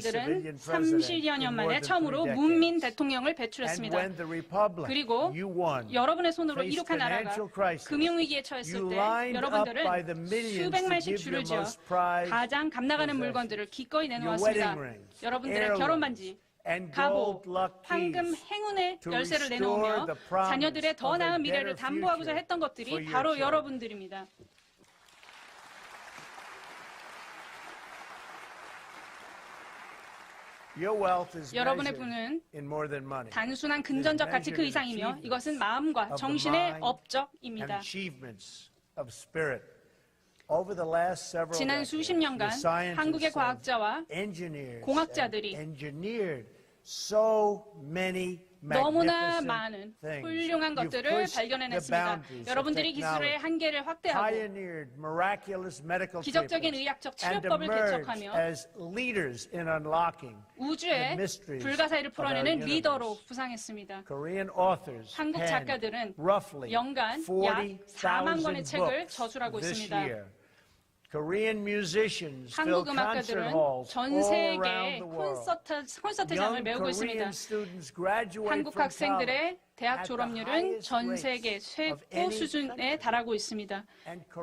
국민들은 30여 년 만에 처음으로 문민 대통령을 배출했습니다. 그리고 여러분의 손으로 이룩한 나라가 금융위기에 처했을 때 여러분들은 수백만씩 줄을 지어 가장 값나가는 물건들을 기꺼이 내놓았습니다. 여러분들의 결혼반지, 가보, 황금 행운의 열쇠를 내놓으며 자녀들의 더 나은 미래를 담보하고자 했던 것들이 바로 여러분들입니다. 여러분의 부는 단순한 금전적 가치 그 이상이며 이것은 마음과 정신의 업적입니다. 지난 수십 년간 한국의 과학자와 공학자들이 너무나 많은 훌륭한 것들을 발견해냈습니다. 여러분들이 기술의 한계를 확대하고 기적적인 의학적 치료법을 개척하며 우주의 불가사의를 풀어내는 리더로 부상했습니다. 한국 작가들은 연간 약 4만 권의 책을 저술하고 있습니다. 한국 음악가들은 전 세계의 콘서트장을 메우고 있습니다. 한국 학생들의 대학 졸업률은 전 세계 최고 수준에 달하고 있습니다.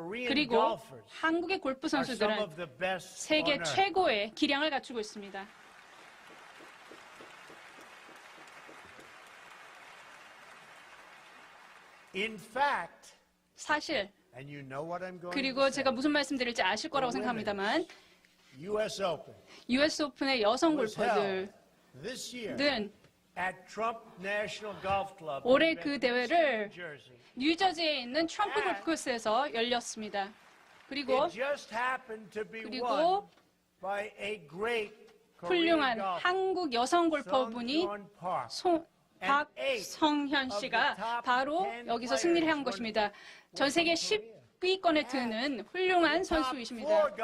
그리고 한국의 골프 선수들은 세계 최고의 기량을 갖추고 있습니다. 사실 그리고 제가 무슨 말씀드릴지 아실 거라고 생각합니다만 US 오픈의 여성 골퍼들은 올해 그 대회를 뉴저지에 있는 트럼프 골프 코스에서 열렸습니다. 그리고 훌륭한 한국 여성 골퍼분이 박성현 씨가 바로 여기서 승리를 한 것입니다. 전 세계 10위권에 드는 훌륭한 선수이십니다.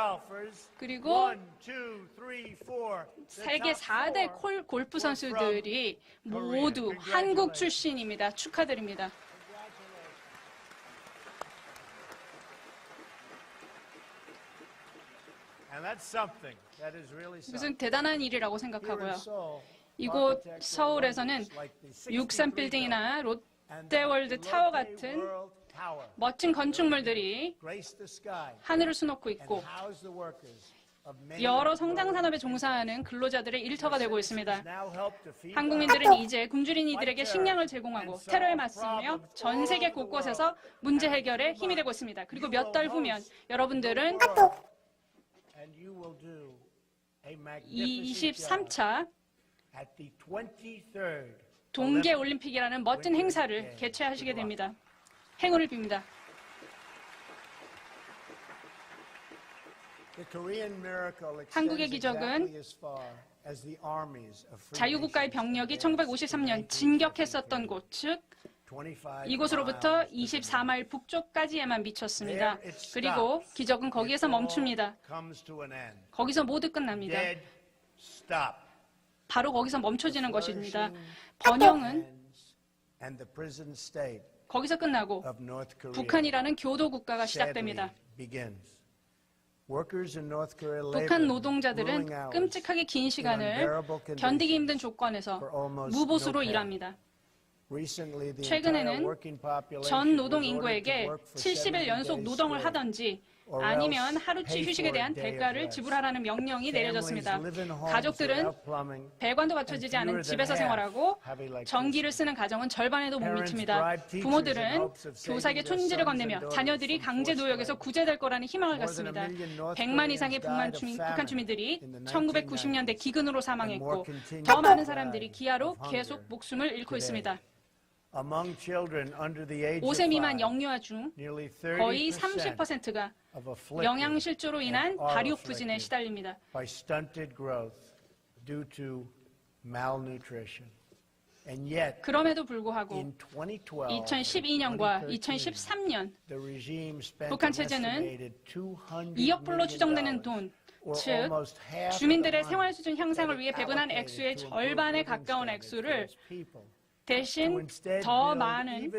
그리고 세계 4대 골프 선수들이 모두 한국 출신입니다. 축하드립니다. 무슨 대단한 일이라고 생각하고요. 이곳 서울에서는 63빌딩이나 롯데월드 타워 같은 멋진 건축물들이 하늘을 수놓고 있고 여러 성장 산업에 종사하는 근로자들의 일터가 되고 있습니다. 한국민들은 이제 굶주린 이들에게 식량을 제공하고 테러에 맞서며 전 세계 곳곳에서 문제 해결에 힘이 되고 있습니다. 그리고 몇 달 후면 여러분들은 23차 동계올림픽이라는 멋진 행사를 개최하시게 됩니다. 행운을 빕니다. 한국의 기적은 자유국가의 병력이 1953년 진격했었던 곳, 즉 이곳으로부터 24마일 북쪽까지에만 미쳤습니다. 그리고 기적은 거기에서 멈춥니다. 거기서 모두 끝납니다. 바로 거기서 멈춰지는 것입니다. 번영은 거기서 끝나고 북한이라는 교도 국가가 시작됩니다. 북한 노동자들은 끔찍하게 긴 시간을 견디기 힘든 조건에서 무보수로 일합니다. 최근에는 전 노동 인구에게 70일 연속 노동을 하든지 아니면 하루치 휴식에 대한 대가를 지불하라는 명령이 내려졌습니다. 가족들은 배관도 갖춰지지 않은 집에서 생활하고 전기를 쓰는 가정은 절반에도 못 미칩니다. 부모들은 교사에게 촌지를 건네며 자녀들이 강제 노역에서 구제될 거라는 희망을 갖습니다. 100만 이상의 북한 주민들이 1990년대 기근으로 사망했고 더 많은 사람들이 기아로 계속 목숨을 잃고 있습니다. 5세 미만 영유아 중 거의 30%가 영양실조로 인한 발육부진에 시달립니다. 그럼에도 불구하고 2012년과 2013년 북한 체제는 2억 불로 추정되는 돈, 즉 주민들의 생활 수준 향상을 위해 배분한 액수의 절반에 가까운 액수를 대신 더 많은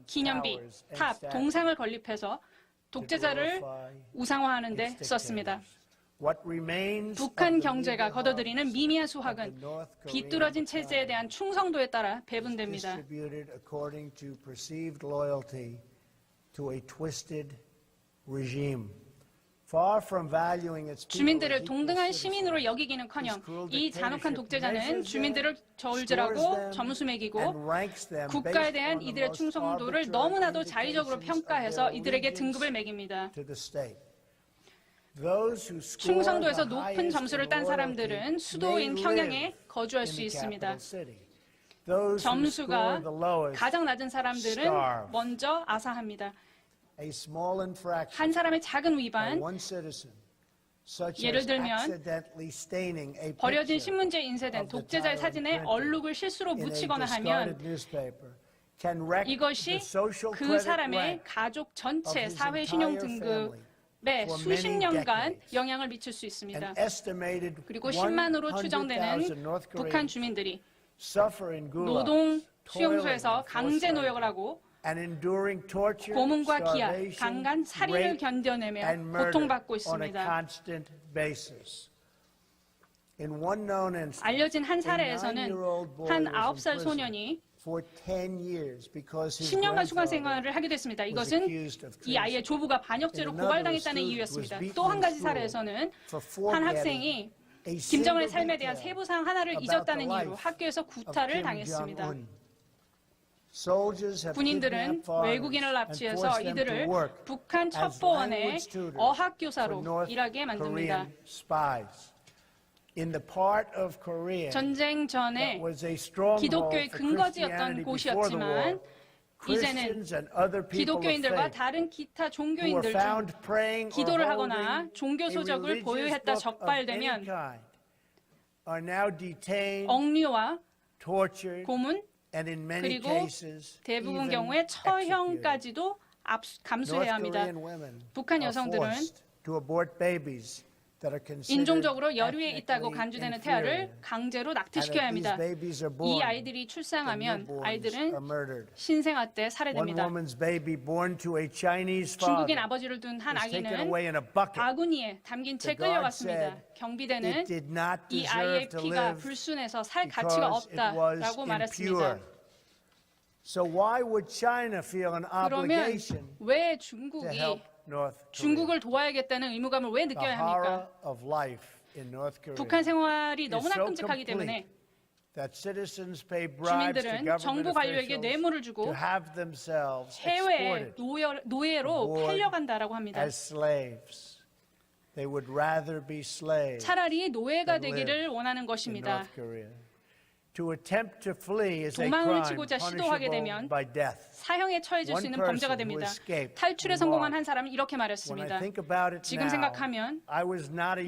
기념비, 탑, 동상을 건립해서 독재자를 우상화하는 데 썼습니다. 북한 경제가 거둬들이는 미미한 수확은 비뚤어진 체제에 대한 충성도에 따라 배분됩니다. 주민들을 동등한 시민으로 여기기는커녕 이 잔혹한 독재자는 주민들을 저울질하고 점수 매기고 국가에 대한 이들의 충성도를 너무나도 자의적으로 평가해서 이들에게 등급을 매깁니다. 충성도에서 높은 점수를 딴 사람들은 수도인 평양에 거주할 수 있습니다. 점수가 가장 낮은 사람들은 먼저 아사합니다. 한 사람의 작은 위반, 예를 들면 버려진 신문지에 인쇄된 독재자의 사진에 얼룩을 실수로 묻히거나 하면 이것이 그 사람의 가족 전체 사회 신용 등급에 수십 년간 영향을 미칠 수 있습니다. 그리고 10만으로 추정되는 북한 주민들이 노동 수용소에서 강제 노역을 하고 고문과 기아, 강간, 살인을 견뎌내며 고통받고 있습니다. 알려진 한 사례에서는 한 9살 소년이 10년간 수감 생활을 하게 됐습니다. 이것은 이 아이의 조부가 반역죄로 고발당했다는 이유였습니다. 또 한 가지 사례에서는 한 학생이 김정은의 삶에 대한 세부사항 하나를 잊었다는 이유로 학교에서 구타를 당했습니다. 군인들은 외국인을 납치해서 이들을 북한 첩보원의 어학교사로 일하게 만듭니다. 전쟁 전에 기독교의 근거지였던 곳이었지만 이제는 기독교인들과 다른 기타 종교인들 중 기도를 하거나 종교 소적을 보유했다 적발되면 억류와 고문, 그리고 대부분 경우에 처형까지도 감수해야 합니다. 북한 여성들은 인종적으로 여류에 있다고 간주되는 태아를 강제로 낙태시켜야 합니다. 이 아이들이 출생하면 아이들은 신생아 때 살해됩니다. 중국인 아버지를 둔 한 아기는 바구니에 담긴 채 끌려갔습니다. 경비대는 이 아이의 피가 불순해서 살 가치가 없다라고 말했습니다. 그러면 왜 중국을 도와야겠다는 의무감을 왜 느껴야 합니까? 북한 생활이 너무나 끔찍하기 때문에 주민들은 정부 관료에게 뇌물을 주고 해외에 노예로 팔려간다라고 합니다. 차라리 노예가 되기를 원하는 것입니다. 도망을 치고자 시도하게 되면 사형에 처해질 수 있는 범죄가 됩니다. 탈출에 성공한 한 사람은 이렇게 말했습니다. 지금 생각하면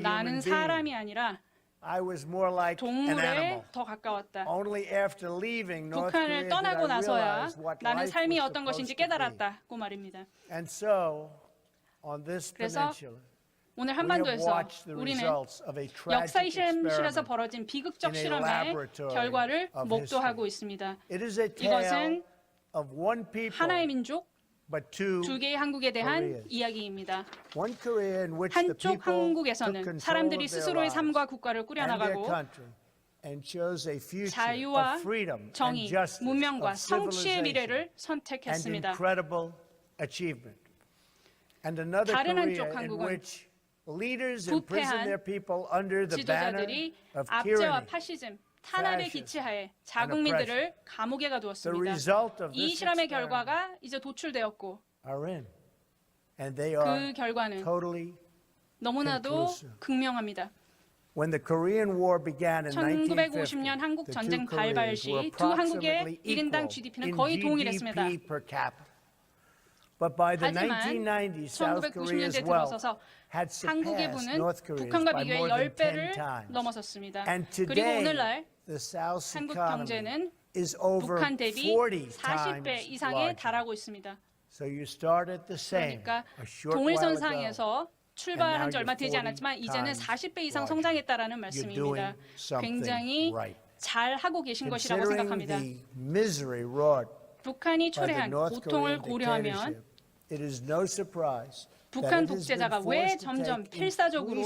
나는 사람이 아니라 동물에 더 가까웠다. 북한을 떠나고 나서야 나는 삶이 어떤 것인지 깨달았다고 말입니다. 그래서 오늘 한반도에서 우리는 역사의 실험실에서 벌어진 비극적 실험의 결과를 목도하고 있습니다. 이것은 하나의 민족, 두 개의 한국에 대한 이야기입니다. 한쪽 한국에서는 사람들이 스스로의 삶과 국가를 꾸려나가고 자유와 정의, 문명과 성취의 미래를 선택했습니다. 다른 한쪽 한국은 부패한 지도자들이 압제와 파시즘, 탄압의 기치하에 자국민들을 감옥에 가두었습니다. 이 실험의 결과가 이제 도출되었고 그 결과는 너무나도 극명합니다. 1950년 한국 전쟁 발발 시 두 한국의 1인당 GDP는 거의 동일했습니다. 하지만 1990년대 들어서서 한국의 부는 북한과 비교해 10배를 넘어섰습니다. 그리고 오늘날 한국 경제는 북한 대비 40배 이상에 달하고 있습니다. 그러니까 동일선상에서 출발한 지 얼마 되지 않았지만 이제는 40배 이상 성장했다라는 말씀입니다. 굉장히 잘 하고 계신 것이라고 생각합니다. 북한이 초래한 고통을 고려하면 북한 독재자가 왜 점점 필사적으로